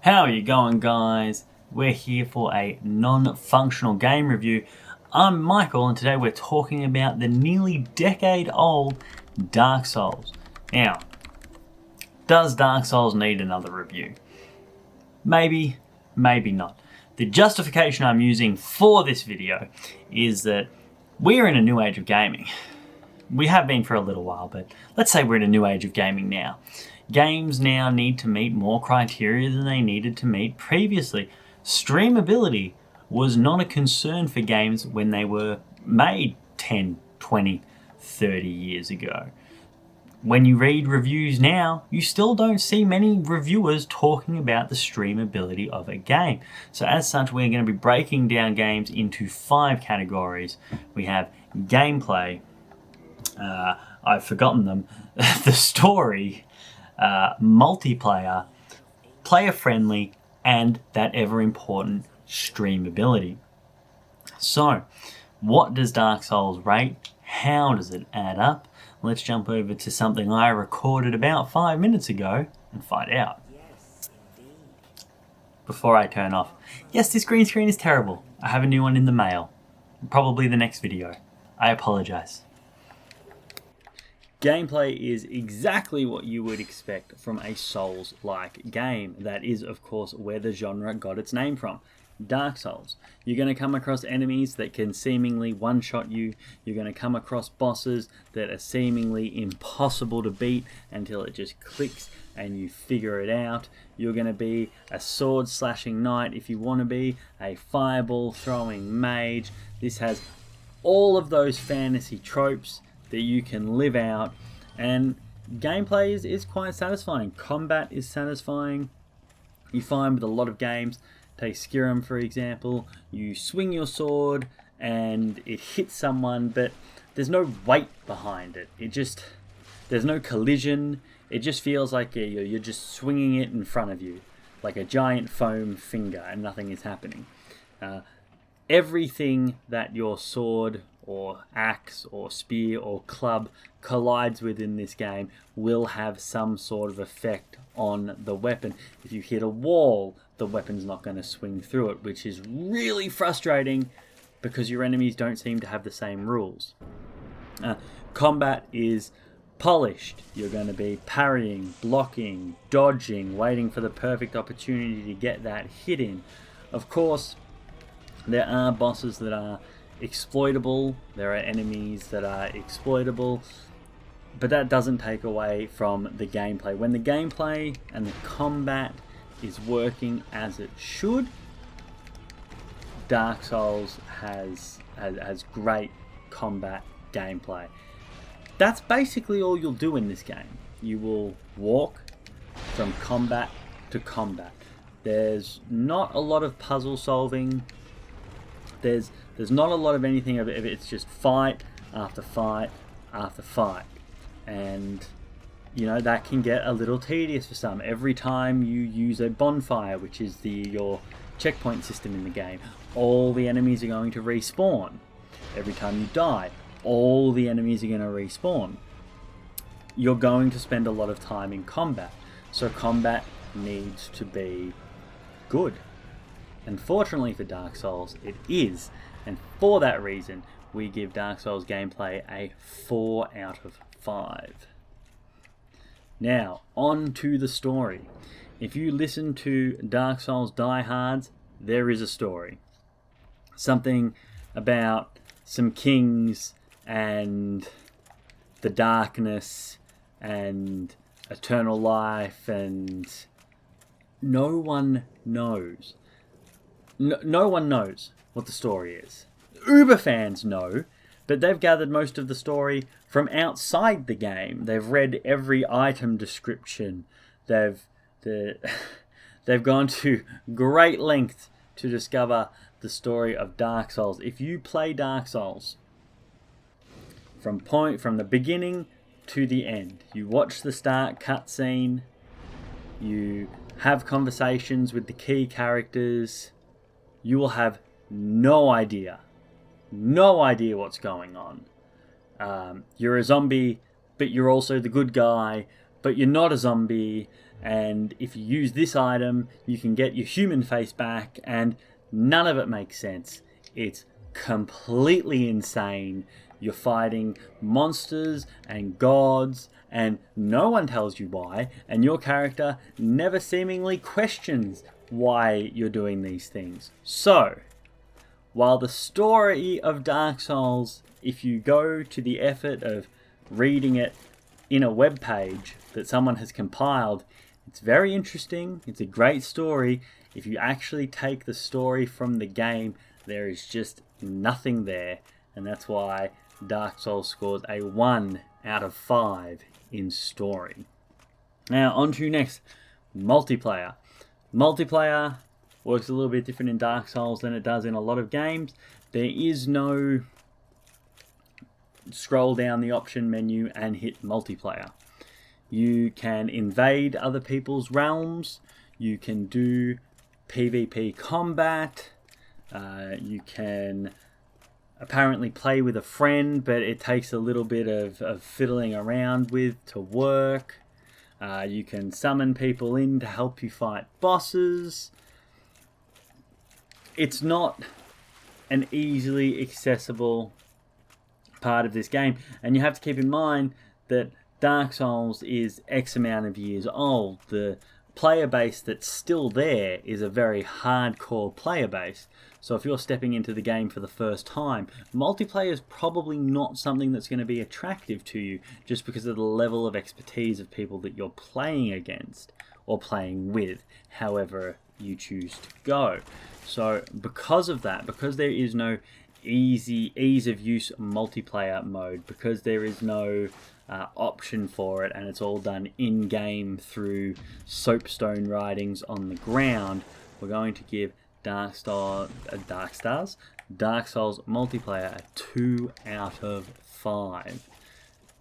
How are you going, guys? We're here for a non-functional game review. I'm Michael, and today we're talking about the nearly decade-old Dark Souls. Now, does Dark Souls need another review? Maybe, maybe not. The justification I'm using for this video is that we're in a new age of gaming. We have been for a little while, but let's say we're in a new age of gaming now. Games now need to meet more criteria than they needed to meet previously. Streamability was not a concern for games when they were made 10, 20, 30 years ago. When you read reviews now, you still don't see many reviewers talking about the streamability of a game. So as such, we're going to be breaking down games into 5 categories. We have gameplay, I've forgotten them, the story, multiplayer, player-friendly, and that ever-important streamability. So, what does Dark Souls rate? How does it add up? Let's jump over to something I recorded about 5 minutes ago and find out. Before I turn off, yes, this green screen is terrible. I have a new one in the mail. Probably the next video. I apologize. Gameplay is exactly what you would expect from a Souls-like game. That is, of course, where the genre got its name from. Dark Souls. You're going to come across enemies that can seemingly one-shot you. You're going to come across bosses that are seemingly impossible to beat until it just clicks and you figure it out. You're going to be a sword-slashing knight if you want to be, a fireball-throwing mage. This has all of those fantasy tropes that you can live out, and gameplay is quite satisfying. Combat is satisfying. You find with a lot of games, take Skyrim for example, you swing your sword and it hits someone, but there's no weight behind it. There's no collision. It just feels like you're just swinging it in front of you, like a giant foam finger, and nothing is happening. Everything that your sword or axe or spear or club collides with in this game will have some sort of effect on the weapon. If you hit a wall, the weapon's not going to swing through it, which is really frustrating because your enemies don't seem to have the same rules. Combat is polished. You're going to be parrying, blocking, dodging, waiting for the perfect opportunity to get that hit in. Of course, there are bosses that are exploitable, there are enemies that are exploitable, but that doesn't take away from the gameplay. When the gameplay and the combat is working as it should, Dark Souls has great combat gameplay. That's basically all you'll do in this game. You will walk from combat to combat. There's not a lot of puzzle solving. There's not a lot of anything of it. It's just fight after fight after fight. And, you know, that can get a little tedious for some. Every time you use a bonfire, which is your checkpoint system in the game, all the enemies are going to respawn. Every time you die, all the enemies are going to respawn. You're going to spend a lot of time in combat. So combat needs to be good. Unfortunately for Dark Souls, it is, and for that reason, we give Dark Souls gameplay a 4 out of 5. Now, on to the story. If you listen to Dark Souls diehards, there is a story. Something about some kings and the darkness and eternal life, and no one knows. No one knows what the story is. Uber fans know, but they've gathered most of the story from outside the game. They've read every item description. They've gone to great lengths to discover the story of Dark Souls. If you play Dark Souls from the beginning to the end, you watch the start cutscene, you have conversations with the key characters, you will have no idea what's going on. You're a zombie, but you're also the good guy, but you're not a zombie. and if you use this item, you can get your human face back, and none of it makes sense. It's completely insane. You're fighting monsters and gods, and no one tells you why, and your character never seemingly questions why you're doing these things. So, while the story of Dark Souls, if you go to the effort of reading it in a web page that someone has compiled, it's very interesting, it's a great story. If you actually take the story from the game, there is just nothing there, and that's why Dark Souls scores a 1 out of 5 in story. Now, on to next, multiplayer. Multiplayer works a little bit different in Dark Souls than it does in a lot of games. There is no scroll down the option menu and hit multiplayer. You can invade other people's realms, you can do PvP combat, you can apparently play with a friend, but it takes a little bit of fiddling around with to work. You can summon people in to help you fight bosses. It's not an easily accessible part of this game, and you have to keep in mind that Dark Souls is X amount of years old. The player base that's still there is a very hardcore player base. So if you're stepping into the game for the first time, multiplayer is probably not something that's going to be attractive to you just because of the level of expertise of people that you're playing against or playing with, however you choose to go. So because of that, because there is no ease of use multiplayer mode, because there is no option for it, and it's all done in-game through soapstone writings on the ground, we're going to give Dark Souls multiplayer a 2 out of 5.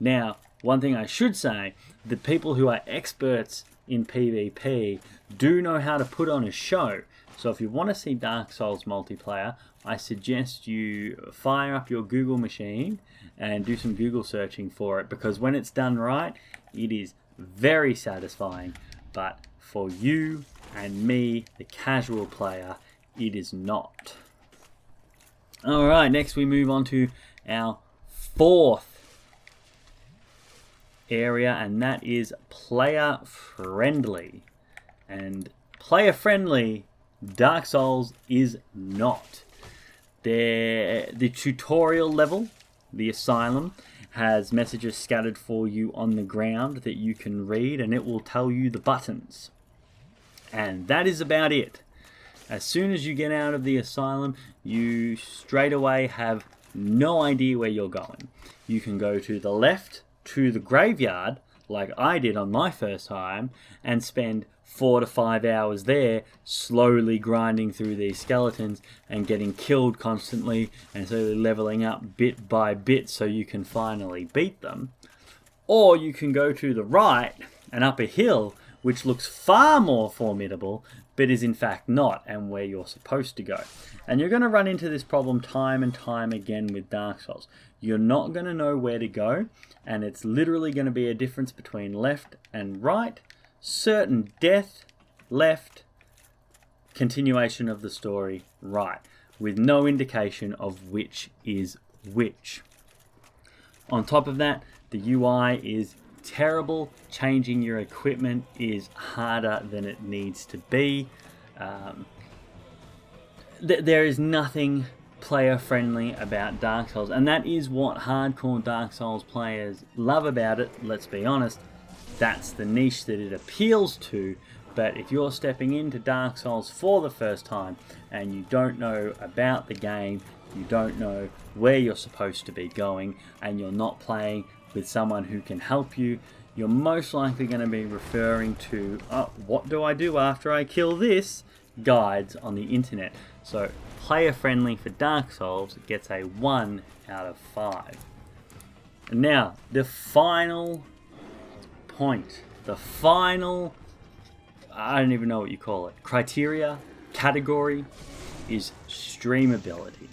Now, one thing I should say, the people who are experts in PvP do know how to put on a show. So if you want to see Dark Souls multiplayer, I suggest you fire up your Google machine and do some Google searching for it, because when it's done right, it is very satisfying. But for you and me, the casual player, it is not. Alright, next we move on to our fourth area, and that is player friendly. And player friendly, Dark Souls is not. The tutorial level, the Asylum, has messages scattered for you on the ground that you can read, and it will tell you the buttons. And that is about it. As soon as you get out of the Asylum, you straight away have no idea where you're going. You can go to the left, to the graveyard, like I did on my first time, and spend 4 to 5 hours there, slowly grinding through these skeletons and getting killed constantly and slowly leveling up bit by bit so you can finally beat them. Or you can go to the right and up a hill, which looks far more formidable, but is in fact not, and where you're supposed to go. And you're going to run into this problem time and time again with Dark Souls. You're not going to know where to go, and it's literally going to be a difference between left and right, certain death, left, continuation of the story, right, with no indication of which is which. On top of that, the UI is terrible. Changing your equipment is harder than it needs to be. There is nothing player friendly about Dark Souls, and that is what hardcore Dark Souls players love about it. Let's be honest, that's the niche that it appeals to. But if you're stepping into Dark Souls for the first time and you don't know about the game, you don't know where you're supposed to be going, and you're not playing with someone who can help you, you're most likely going to be referring to, oh, what do I do after I kill this? Guides on the internet. So player friendly for Dark Souls gets a 1 out of 5. And now, the final point, the final, I don't even know what you call it, criteria, category, is streamability.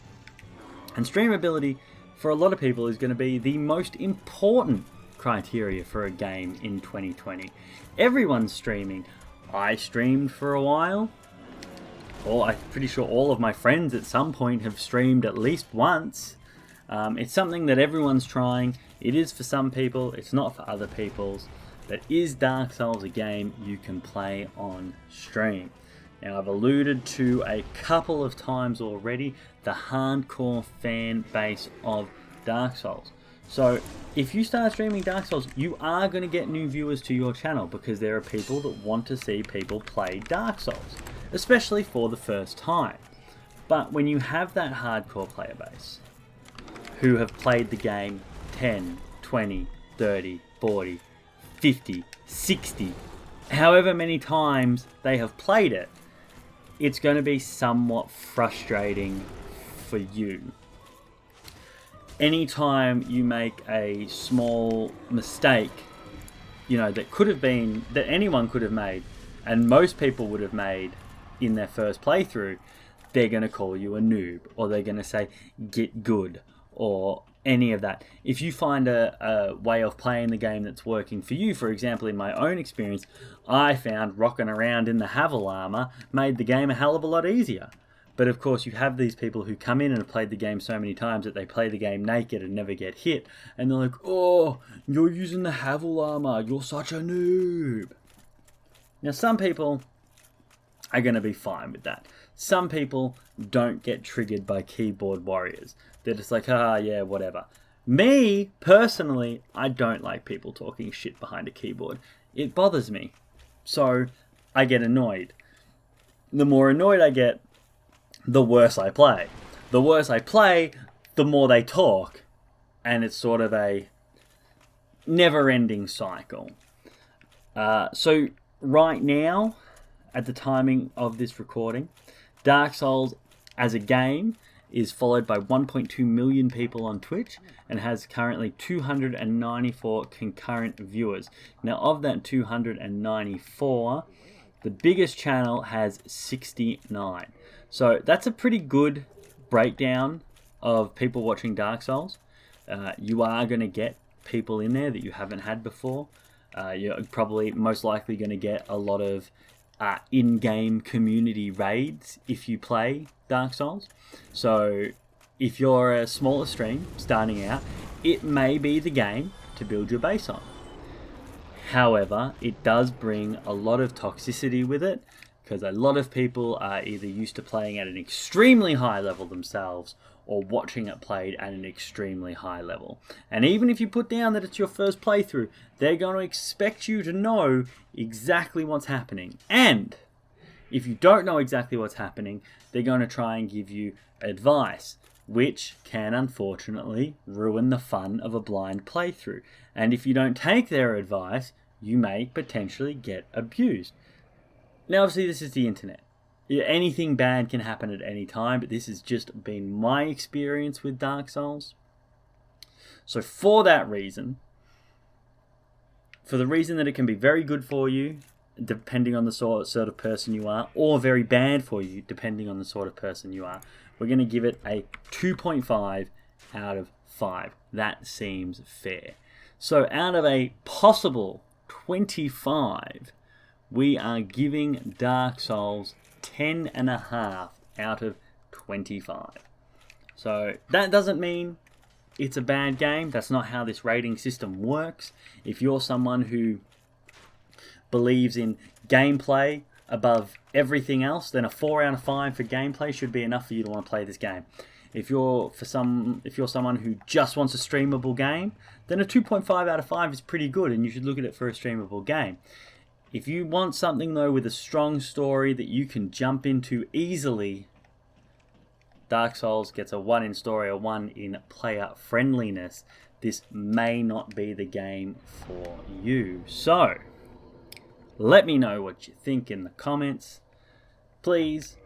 And streamability, for a lot of people, is going to be the most important criteria for a game in 2020. Everyone's streaming. I streamed for a while. I'm pretty sure all of my friends at some point have streamed at least once. It's something that everyone's trying. It is for some people, it's not for other people. But is Dark Souls a game you can play on stream? Now, I've alluded to a couple of times already the hardcore fan base of Dark Souls. So, if you start streaming Dark Souls, you are going to get new viewers to your channel because there are people that want to see people play Dark Souls, especially for the first time. But when you have that hardcore player base who have played the game 10, 20, 30, 40, 50, 60, however many times they have played it, it's going to be somewhat frustrating for you. Anytime you make a small mistake, that anyone could have made, and most people would have made in their first playthrough, they're going to call you a noob, or they're going to say, get good, or any of that. If you find a way of playing the game that's working for you, for example, in my own experience, I found rocking around in the Havel armor made the game a hell of a lot easier. But of course, you have these people who come in and have played the game so many times that they play the game naked and never get hit, and they're like, oh, you're using the Havel armor, you're such a noob. Now, some people are going to be fine with that. Some people don't get triggered by keyboard warriors. They're just like, yeah, whatever. Me, personally, I don't like people talking shit behind a keyboard. It bothers me. So, I get annoyed. The more annoyed I get, the worse I play. The worse I play, the more they talk. And it's sort of a never-ending cycle. So, right now, at the timing of this recording, Dark Souls as a game is followed by 1.2 million people on Twitch and has currently 294 concurrent viewers. Now, of that 294, the biggest channel has 69. So that's a pretty good breakdown of people watching Dark Souls. You are going to get people in there that you haven't had before. You're probably most likely going to get a lot of in-game community raids if you play Dark Souls. So if you're a smaller stream starting out, it may be the game to build your base on. However, it does bring a lot of toxicity with it, because a lot of people are either used to playing at an extremely high level themselves or watching it played at an extremely high level. And even if you put down that it's your first playthrough, they're going to expect you to know exactly what's happening. And if you don't know exactly what's happening, they're going to try and give you advice, which can unfortunately ruin the fun of a blind playthrough. And if you don't take their advice, you may potentially get abused. Now, obviously, this is the internet. Anything bad can happen at any time, but this has just been my experience with Dark Souls. So for that reason, for the reason that it can be very good for you, depending on the sort of person you are, or very bad for you, depending on the sort of person you are, we're going to give it a 2.5 out of 5. That seems fair. So out of a possible 25, we are giving Dark Souls 10.5 out of 25. So that doesn't mean it's a bad game. That's not how this rating system works. If you're someone who believes in gameplay above everything else, then a 4 out of 5 for gameplay should be enough for you to want to play this game. If you're someone who just wants a streamable game, then a 2.5 out of 5 is pretty good, and you should look at it for a streamable game. If you want something, though, with a strong story that you can jump into easily, Dark Souls gets a 1 in story, a 1 in player friendliness. This may not be the game for you. So, let me know what you think in the comments. Please,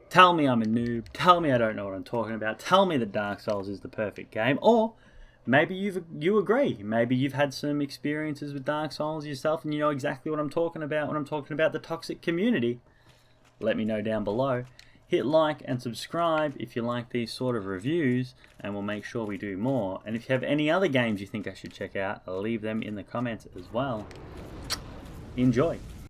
tell me I'm a noob. Tell me I don't know what I'm talking about. Tell me that Dark Souls is the perfect game. Or maybe you agree. Maybe you've had some experiences with Dark Souls yourself and you know exactly what I'm talking about when I'm talking about the toxic community. Let me know down below. Hit like and subscribe if you like these sort of reviews, and we'll make sure we do more. And if you have any other games you think I should check out, leave them in the comments as well. Enjoy!